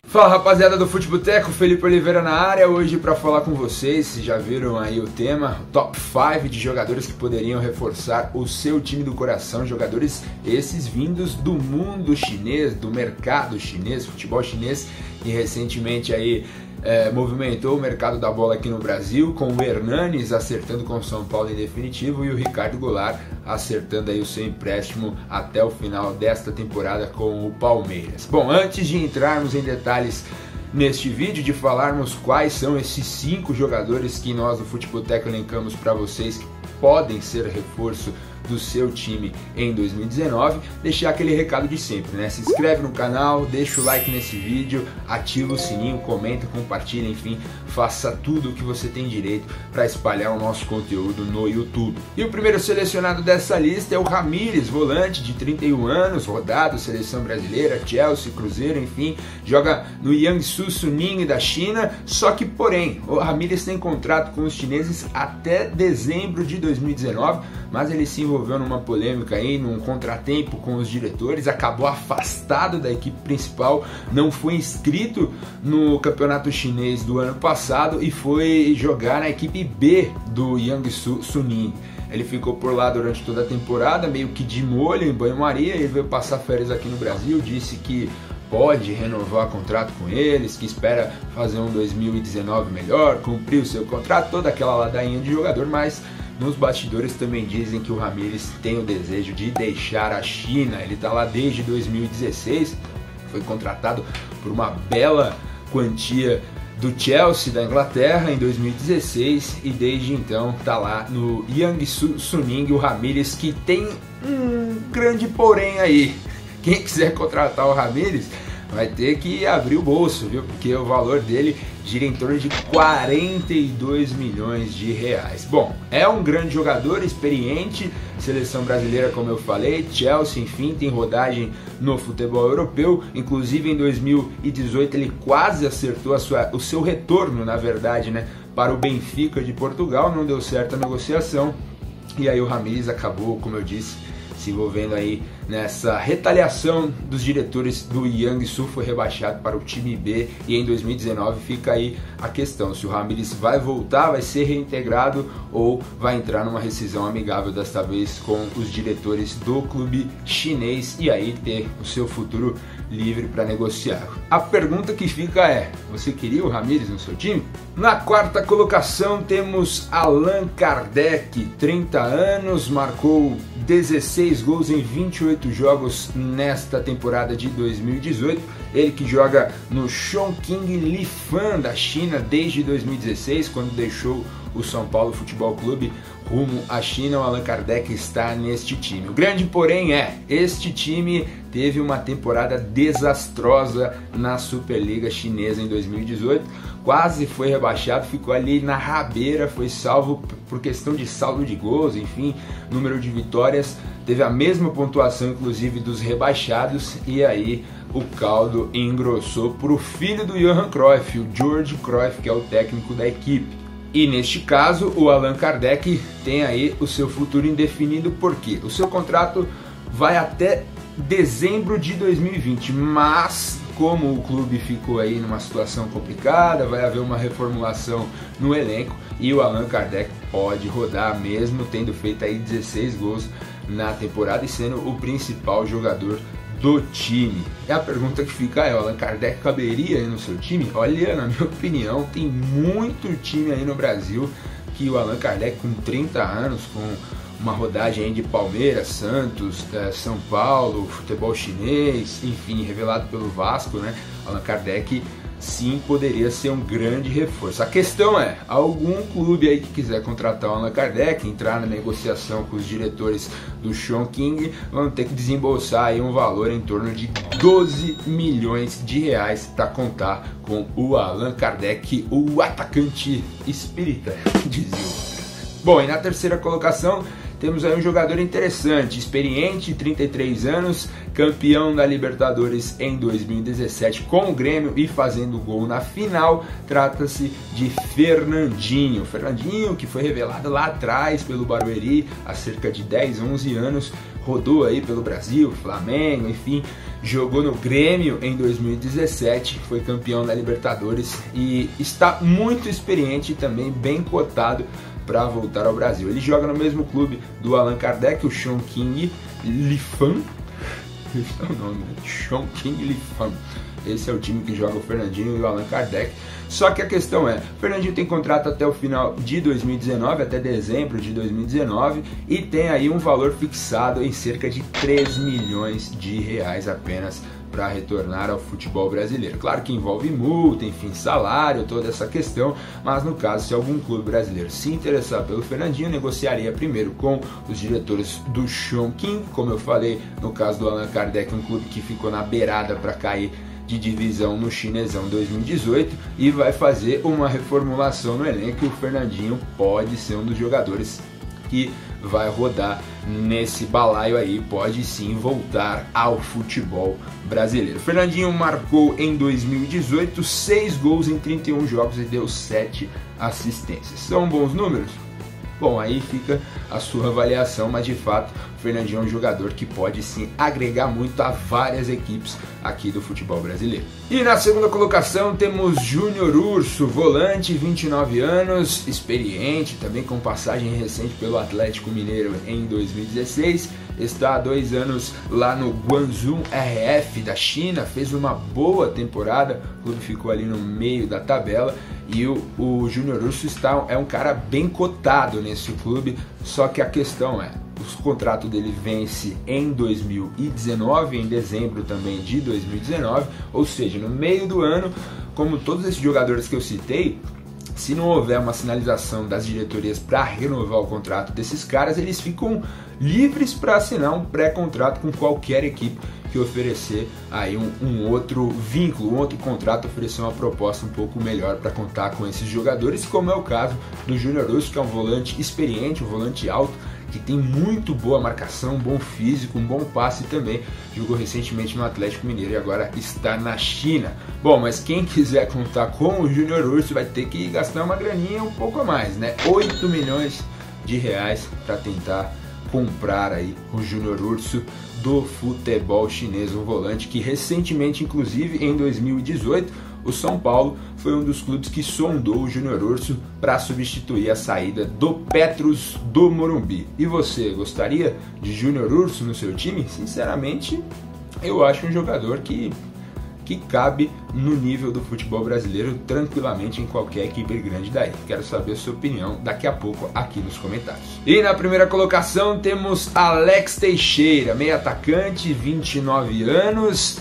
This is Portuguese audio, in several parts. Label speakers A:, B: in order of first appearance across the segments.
A: Fala rapaziada do Futeboteco, Felipe Oliveira na área, hoje para falar com vocês. Vocês já viram aí o tema, top 5 de jogadores que poderiam reforçar o seu time do coração, jogadores esses vindos do mundo chinês, do mercado chinês, futebol chinês, e recentemente aí movimentou o mercado da bola aqui no Brasil, com o Hernanes acertando com o São Paulo em definitivo e o Ricardo Goulart acertando aí o seu empréstimo até o final desta temporada com o Palmeiras. Bom, antes de entrarmos em detalhes neste vídeo, de falarmos quais são esses 5 jogadores que nós do Futeboteco elencamos para vocês que podem ser reforço do seu time em 2019, deixar aquele recado de sempre, né? Se inscreve no canal, deixa o like nesse vídeo, ativa o sininho, comenta, compartilha, enfim, faça tudo o que você tem direito para espalhar o nosso conteúdo no YouTube. E o primeiro selecionado dessa lista é o Ramírez, volante de 31 anos, rodado, seleção brasileira, Chelsea, Cruzeiro, enfim, joga no Jiangsu Suning da China, só que porém, o Ramírez tem contrato com os chineses até dezembro de 2019, mas ele se envolveu numa polêmica aí, num contratempo com os diretores, acabou afastado da equipe principal, não foi inscrito no campeonato chinês do ano passado e foi jogar na equipe B do Jiangsu Suning. Ele ficou por lá durante toda a temporada, meio que de molho em banho-maria. Ele veio passar férias aqui no Brasil, disse que pode renovar contrato com eles, que espera fazer um 2019 melhor, cumprir o seu contrato, toda aquela ladainha de jogador, mas nos bastidores também dizem que o Ramírez tem o desejo de deixar a China. Ele está lá desde 2016, foi contratado por uma bela quantia do Chelsea da Inglaterra em 2016 e desde então está lá no Jiangsu Suning. O Ramírez, que tem um grande porém aí. Quem quiser contratar o Ramírez vai ter que abrir o bolso, viu? Porque o valor dele gira em torno de 42 milhões de reais. Bom, é um grande jogador, experiente, seleção brasileira, como eu falei, Chelsea, enfim, tem rodagem no futebol europeu. Inclusive em 2018 ele quase acertou o seu retorno, na verdade, né, para o Benfica de Portugal. Não deu certo a negociação e aí o Ramírez acabou, como eu disse, se envolvendo aí nessa retaliação dos diretores do Jiangsu, foi rebaixado para o time B e em 2019 fica aí a questão se o Ramírez vai voltar, vai ser reintegrado ou vai entrar numa rescisão amigável, desta vez com os diretores do clube chinês, e aí ter o seu futuro livre para negociar. A pergunta que fica é: você queria o Ramírez no seu time? Na quarta colocação temos Allan Kardec, 30 anos, marcou 16 gols em 28 jogos nesta temporada de 2018. Ele que joga no Chongqing Lifan da China desde 2016, quando deixou o São Paulo Futebol Clube rumo à China. O Allan Kardec está neste time. O grande porém é, este time teve uma temporada desastrosa na Superliga Chinesa em 2018, quase foi rebaixado, ficou ali na rabeira, foi salvo por questão de saldo de gols, enfim, número de vitórias, teve a mesma pontuação inclusive dos rebaixados, e aí o caldo engrossou para o filho do Johan Cruyff, o George Cruyff, que é o técnico da equipe. E neste caso, o Allan Kardec tem aí o seu futuro indefinido, porque o seu contrato vai até dezembro de 2020, mas como o clube ficou aí numa situação complicada, vai haver uma reformulação no elenco e o Allan Kardec pode rodar mesmo tendo feito aí 16 gols na temporada e sendo o principal jogador do time. E a pergunta que fica é: o Allan Kardec caberia aí no seu time? Olha, na minha opinião, tem muito time aí no Brasil que o Allan Kardec, com 30 anos, com uma rodagem aí de Palmeiras, Santos, São Paulo, futebol chinês, enfim, revelado pelo Vasco, né? Allan Kardec sim poderia ser um grande reforço. A questão é, algum clube aí que quiser contratar o Allan Kardec, entrar na negociação com os diretores do Chongqing, vão ter que desembolsar aí um valor em torno de 12 milhões de reais para contar com o Allan Kardec, o atacante espírita, dizia. Bom, e na terceira colocação temos aí um jogador interessante, experiente, 33 anos, campeão da Libertadores em 2017 com o Grêmio e fazendo gol na final. Trata-se de Fernandinho. Fernandinho, que foi revelado lá atrás pelo Barueri há cerca de 10, 11 anos, rodou aí pelo Brasil, Flamengo, enfim, jogou no Grêmio em 2017, foi campeão da Libertadores e está muito experiente e também bem cotado para voltar ao Brasil. Ele joga no mesmo clube do Allan Kardec, o Chongqing Lifan. Esse é o nome, né? Chongqing Lifan. Esse é o time que joga o Fernandinho e o Allan Kardec. Só que a questão é, o Fernandinho tem contrato até o final de 2019, até dezembro de 2019, e tem aí um valor fixado em cerca de 3 milhões de reais apenas para retornar ao futebol brasileiro. Claro que envolve multa, enfim, salário, toda essa questão, mas no caso, se algum clube brasileiro se interessar pelo Fernandinho, negociaria primeiro com os diretores do Chongqing, como eu falei, no caso do Allan Kardec, um clube que ficou na beirada para cair de divisão no Chinesão 2018 e vai fazer uma reformulação no elenco. E o Fernandinho pode ser um dos jogadores que vai rodar nesse balaio aí, pode sim voltar ao futebol brasileiro. Fernandinho marcou em 2018 6 gols em 31 jogos e deu 7 assistências. São bons números? Bom, aí fica a sua avaliação, mas de fato o Fernandinho é um jogador que pode sim agregar muito a várias equipes aqui do futebol brasileiro. E na segunda colocação temos Júnior Urso, volante, 29 anos, experiente, também com passagem recente pelo Atlético Mineiro em 2016, está há 2 anos lá no Guangzhou RF da China, fez uma boa temporada, o clube ficou ali no meio da tabela. E o Júnior Urso é um cara bem cotado nesse clube, só que a questão é, o contrato dele vence em 2019, em dezembro também de 2019, ou seja, no meio do ano, como todos esses jogadores que eu citei, se não houver uma sinalização das diretorias para renovar o contrato desses caras, eles ficam livres para assinar um pré-contrato com qualquer equipe que oferecer aí um outro vínculo, um outro contrato, oferecer uma proposta um pouco melhor para contar com esses jogadores, como é o caso do Júnior Urso, que é um volante experiente, um volante alto, que tem muito boa marcação, um bom físico, um bom passe também. Jogou recentemente no Atlético Mineiro e agora está na China. Bom, mas quem quiser contar com o Júnior Urso vai ter que gastar uma graninha um pouco a mais, né? 8 milhões de reais para tentar comprar aí o Júnior Urso do futebol chinês, um volante que recentemente, inclusive em 2018, o São Paulo foi um dos clubes que sondou o Júnior Urso para substituir a saída do Petros do Morumbi. E você gostaria de Júnior Urso no seu time? Sinceramente, eu acho um jogador que cabe no nível do futebol brasileiro tranquilamente em qualquer equipe grande daí. Quero saber a sua opinião daqui a pouco aqui nos comentários. E na primeira colocação temos Alex Teixeira, meio atacante, 29 anos,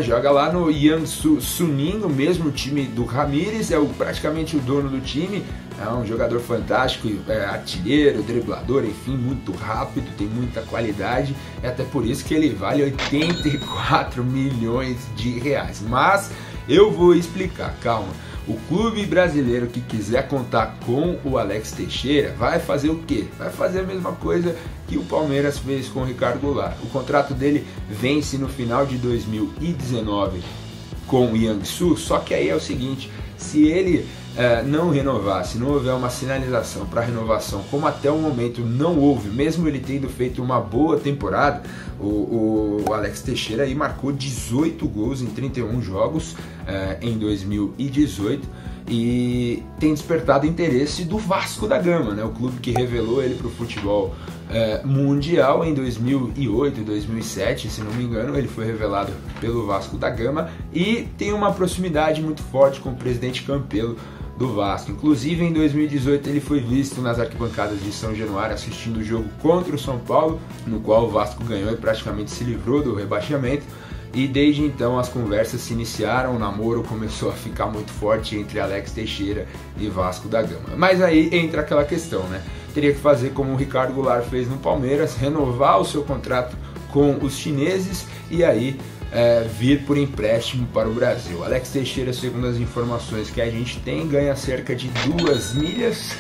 A: joga lá no Jiangsu Suning, o mesmo time do Ramires, praticamente o dono do time. É um jogador fantástico, artilheiro, driblador, enfim, muito rápido, tem muita qualidade, é até por isso que ele vale 84 milhões de reais. Mas eu vou explicar, calma. O clube brasileiro que quiser contar com o Alex Teixeira vai fazer o quê? Vai fazer a mesma coisa que o Palmeiras fez com o Ricardo Goulart. O contrato dele vence no final de 2019 com o Jiangsu, só que aí é o seguinte, se ele não renovar, se não houver uma sinalização para renovação, como até o momento não houve, mesmo ele tendo feito uma boa temporada, o Alex Teixeira aí marcou 18 gols em 31 jogos em 2018 e tem despertado interesse do Vasco da Gama, né? O clube que revelou ele para o futebol mundial em 2008, 2007, se não me engano, ele foi revelado pelo Vasco da Gama e tem uma proximidade muito forte com o presidente Campelo do Vasco. Inclusive em 2018 ele foi visto nas arquibancadas de São Januário assistindo o jogo contra o São Paulo, no qual o Vasco ganhou e praticamente se livrou do rebaixamento. E desde então as conversas se iniciaram, o namoro começou a ficar muito forte entre Alex Teixeira e Vasco da Gama. Mas aí entra aquela questão, né? Teria que fazer como o Ricardo Goulart fez no Palmeiras, renovar o seu contrato com os chineses e aí vir por empréstimo para o Brasil. Alex Teixeira, segundo as informações que a gente tem, ganha cerca de 2 milhas,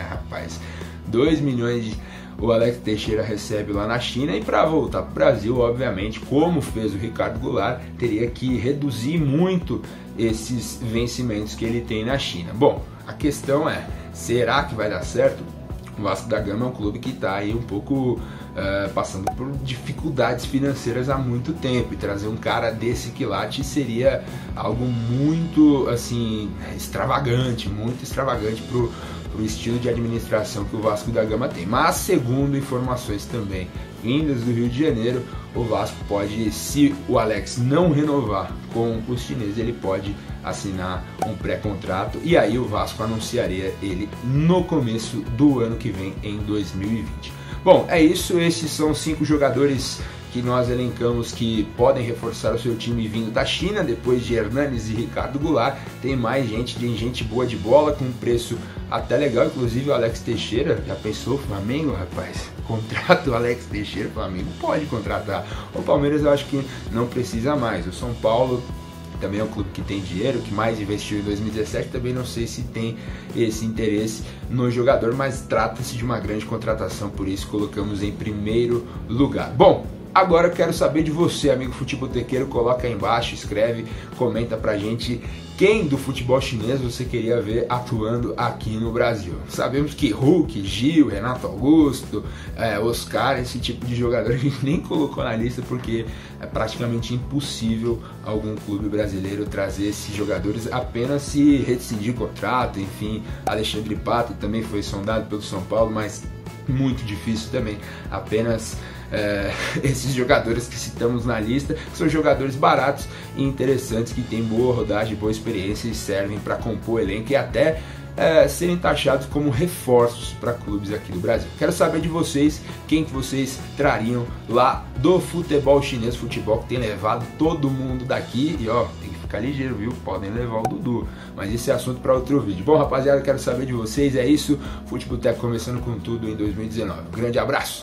A: rapaz, 2 milhões o Alex Teixeira recebe lá na China, e para voltar para o Brasil, obviamente, como fez o Ricardo Goulart, teria que reduzir muito esses vencimentos que ele tem na China. Bom, a questão é, será que vai dar certo? O Vasco da Gama é um clube que está aí um pouco passando por dificuldades financeiras há muito tempo, e trazer um cara desse quilate seria algo muito assim extravagante, muito extravagante pro estilo de administração que o Vasco da Gama tem. Mas segundo informações também vindas do Rio de Janeiro, o Vasco pode, se o Alex não renovar com os chineses, ele pode assinar um pré-contrato, e aí o Vasco anunciaria ele no começo do ano que vem, em 2020. Bom, é isso, esses são 5 jogadores que nós elencamos que podem reforçar o seu time vindo da China. Depois de Hernanes e Ricardo Goulart, tem mais gente boa de bola, com um preço até legal, inclusive o Alex Teixeira. Já pensou o Flamengo, rapaz? Contrata o Alex Teixeira, o Flamengo pode contratar. O Palmeiras eu acho que não precisa mais. O São Paulo também é um clube que tem dinheiro, que mais investiu em 2017, também não sei se tem esse interesse no jogador, mas trata-se de uma grande contratação, por isso colocamos em primeiro lugar. Bom, agora eu quero saber de você, amigo futebotequeiro. Coloca aí embaixo, escreve, comenta pra gente quem do futebol chinês você queria ver atuando aqui no Brasil. Sabemos que Hulk, Gil, Renato Augusto, Oscar, esse tipo de jogador a gente nem colocou na lista, porque é praticamente impossível algum clube brasileiro trazer esses jogadores apenas se rescindir o contrato. Enfim, Alexandre Pato também foi sondado pelo São Paulo, mas muito difícil também. Apenas esses jogadores que citamos na lista são jogadores baratos e interessantes, que têm boa rodagem, boa experiência e servem para compor o elenco e até serem taxados como reforços para clubes aqui do Brasil. Quero saber de vocês, quem que vocês trariam lá do futebol chinês, futebol que tem levado todo mundo daqui, e ó, tem que ficar ligeiro, viu? Podem levar o Dudu, mas esse é assunto para outro vídeo. Bom, rapaziada, quero saber de vocês, é isso, Futeboteco começando com tudo em 2019. Um grande abraço!